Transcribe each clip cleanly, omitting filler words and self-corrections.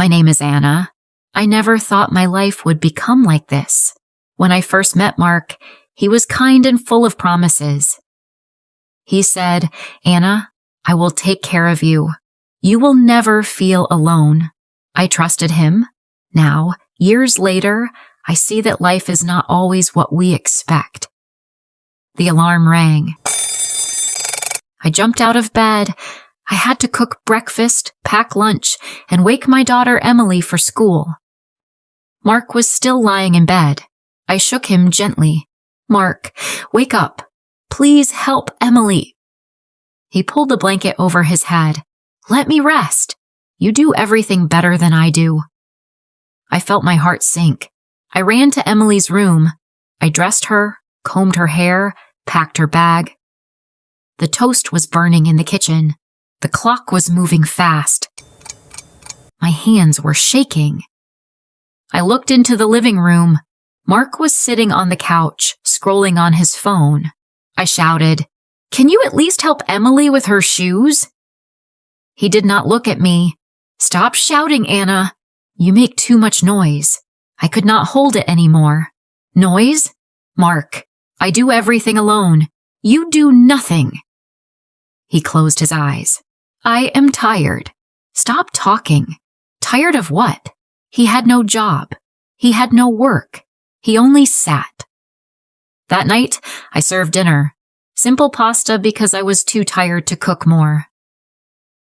My name is Anna. I never thought my life would become like this. When I first met Mark, he was kind and full of promises. He said, Anna, I will take care of you. You will never feel alone. I trusted him. Now, years later, I see that life is not always what we expect. The alarm rang. I jumped out of bed. I had to cook breakfast, pack lunch, and wake my daughter Emily for school. Mark was still lying in bed. I shook him gently. Mark, wake up. Please help Emily. He pulled the blanket over his head. Let me rest. You do everything better than I do. I felt my heart sink. I ran to Emily's room. I dressed her, combed her hair, packed her bag. The toast was burning in the kitchen. The clock was moving fast. My hands were shaking. I looked into the living room. Mark was sitting on the couch, scrolling on his phone. I shouted, Can you at least help Emily with her shoes? He did not look at me. Stop shouting, Anna. You make too much noise. I could not hold it anymore. Noise? Mark, I do everything alone. You do nothing. He closed his eyes. I am tired. Stop talking. Tired of what? He had no job. He had no work. He only sat. That night, I served dinner. Simple pasta because I was too tired to cook more.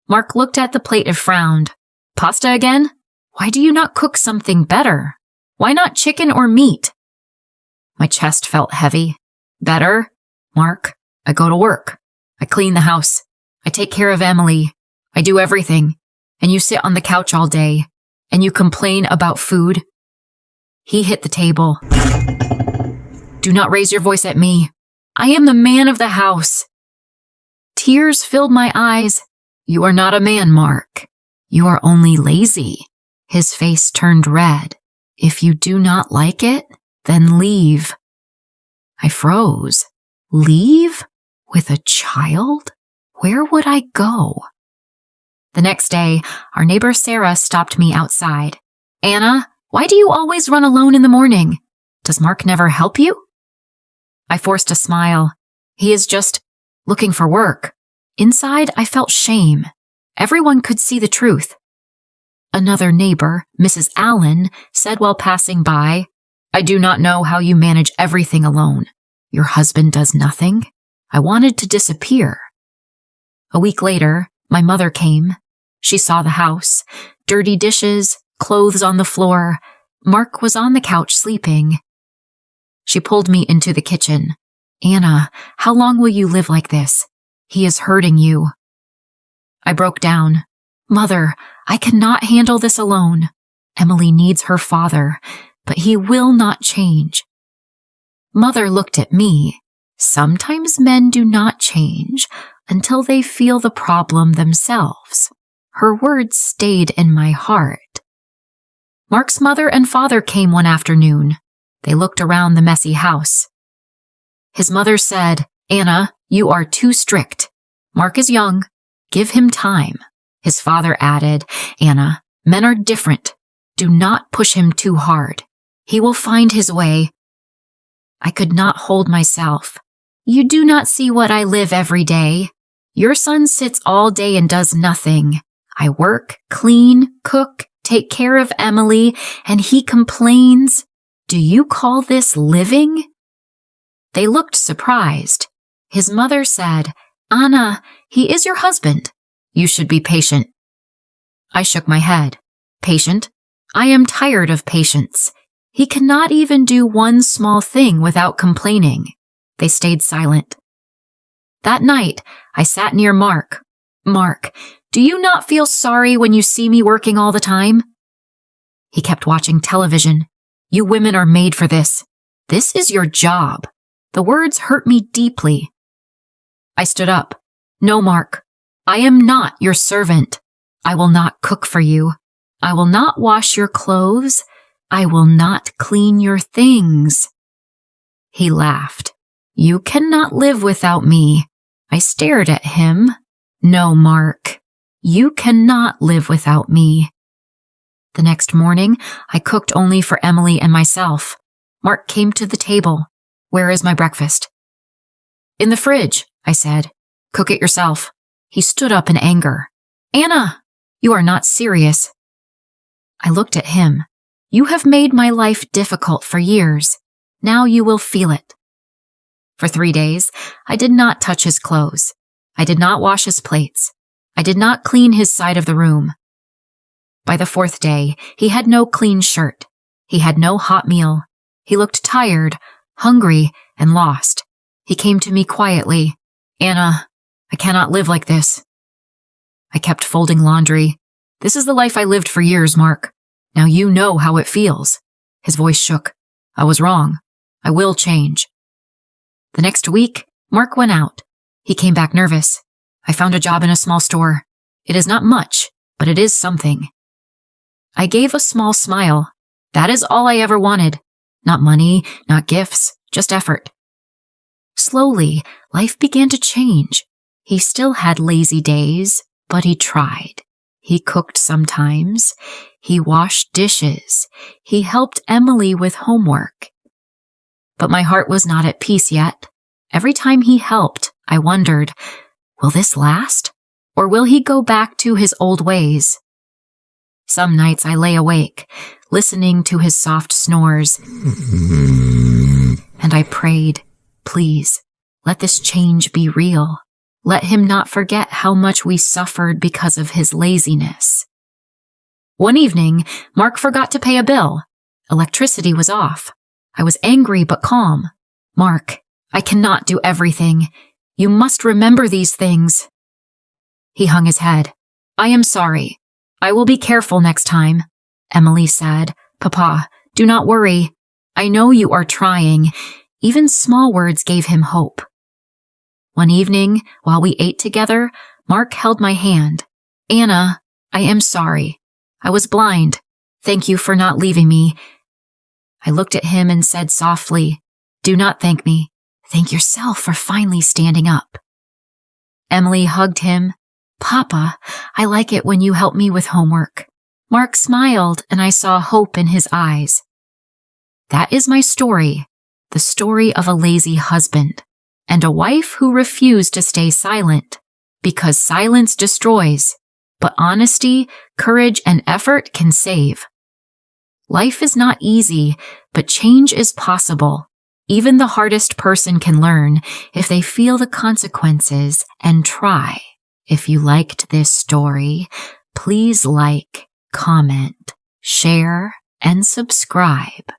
Mark looked at the plate and frowned. Pasta again? Why do you not cook something better? Why not chicken or meat? My chest felt heavy. Better? Mark, I go to work. I clean the house. I take care of Emily. I do everything. And you sit on the couch all day. And you complain about food. He hit the table. Do not raise your voice at me. I am the man of the house. Tears filled my eyes. You are not a man, Mark. You are only lazy. His face turned red. If you do not like it, then leave. I froze. Leave? With a child? Where would I go? The next day, our neighbor Sarah stopped me outside. Anna, why do you always run alone in the morning? Does Mark never help you? I forced a smile. He is just looking for work. Inside, I felt shame. Everyone could see the truth. Another neighbor, Mrs. Allen, said while passing by, I do not know how you manage everything alone. Your husband does nothing. I wanted to disappear. A week later, my mother came. She saw the house, dirty dishes, clothes on the floor. Mark was on the couch sleeping. She pulled me into the kitchen. Anna, how long will you live like this? He is hurting you. I broke down. Mother, I cannot handle this alone. Emily needs her father, but he will not change. Mother looked at me. Sometimes men do not change until they feel the problem themselves. Her words stayed in my heart. Mark's mother and father came one afternoon. They looked around the messy house. His mother said, Anna, you are too strict. Mark is young. Give him time. His father added, Anna, men are different. Do not push him too hard. He will find his way. I could not hold myself. You do not see what I live every day. Your son sits all day and does nothing. I work, clean, cook, take care of Emily, and he complains. Do you call this living? They looked surprised. His mother said, Anna, he is your husband. You should be patient. I shook my head. Patient? I am tired of patience. He cannot even do one small thing without complaining. They stayed silent. That night, I sat near Mark. Mark, do you not feel sorry when you see me working all the time? He kept watching television. You women are made for this. This is your job. The words hurt me deeply. I stood up. No, Mark. I am not your servant. I will not cook for you. I will not wash your clothes. I will not clean your things. He laughed. You cannot live without me. I stared at him. No, Mark. You cannot live without me. The next morning, I cooked only for Emily and myself. Mark came to the table. "Where is my breakfast?" "In the fridge," I said. "Cook it yourself." He stood up in anger. "Anna, you are not serious." I looked at him. "You have made my life difficult for years. Now you will feel it." For 3 days, I did not touch his clothes. I did not wash his plates. I did not clean his side of the room. By the 4th day, he had no clean shirt. He had no hot meal. He looked tired, hungry, and lost. He came to me quietly. "Anna, I cannot live like this." I kept folding laundry. "This is the life I lived for years, Mark. Now you know how it feels." His voice shook. "I was wrong. I will change." The next week, Mark went out. He came back nervous. "I found a job in a small store. It is not much, but it is something." I gave a small smile. That is all I ever wanted. Not money, not gifts, just effort. Slowly, life began to change. He still had lazy days, but he tried. He cooked sometimes. He washed dishes. He helped Emily with homework. But my heart was not at peace yet. Every time he helped, I wondered, will this last? Or will he go back to his old ways? Some nights I lay awake, listening to his soft snores, and I prayed, please, let this change be real. Let him not forget how much we suffered because of his laziness. One evening, Mark forgot to pay a bill. Electricity was off. I was angry but calm. "Mark, I cannot do everything. You must remember these things." He hung his head. "I am sorry. I will be careful next time." Emily said, "Papa, do not worry. I know you are trying." Even small words gave him hope. One evening, while we ate together, Mark held my hand. "Anna, I am sorry. I was blind. Thank you for not leaving me." I looked at him and said softly, "Do not thank me. Thank yourself for finally standing up." Emily hugged him. "Papa, I like it when you help me with homework." Mark smiled, and I saw hope in his eyes. That is my story, the story of a lazy husband and a wife who refused to stay silent, because silence destroys, but honesty, courage, and effort can save. Life is not easy, but change is possible. Even the hardest person can learn if they feel the consequences and try. If you liked this story, please like, comment, share, and subscribe.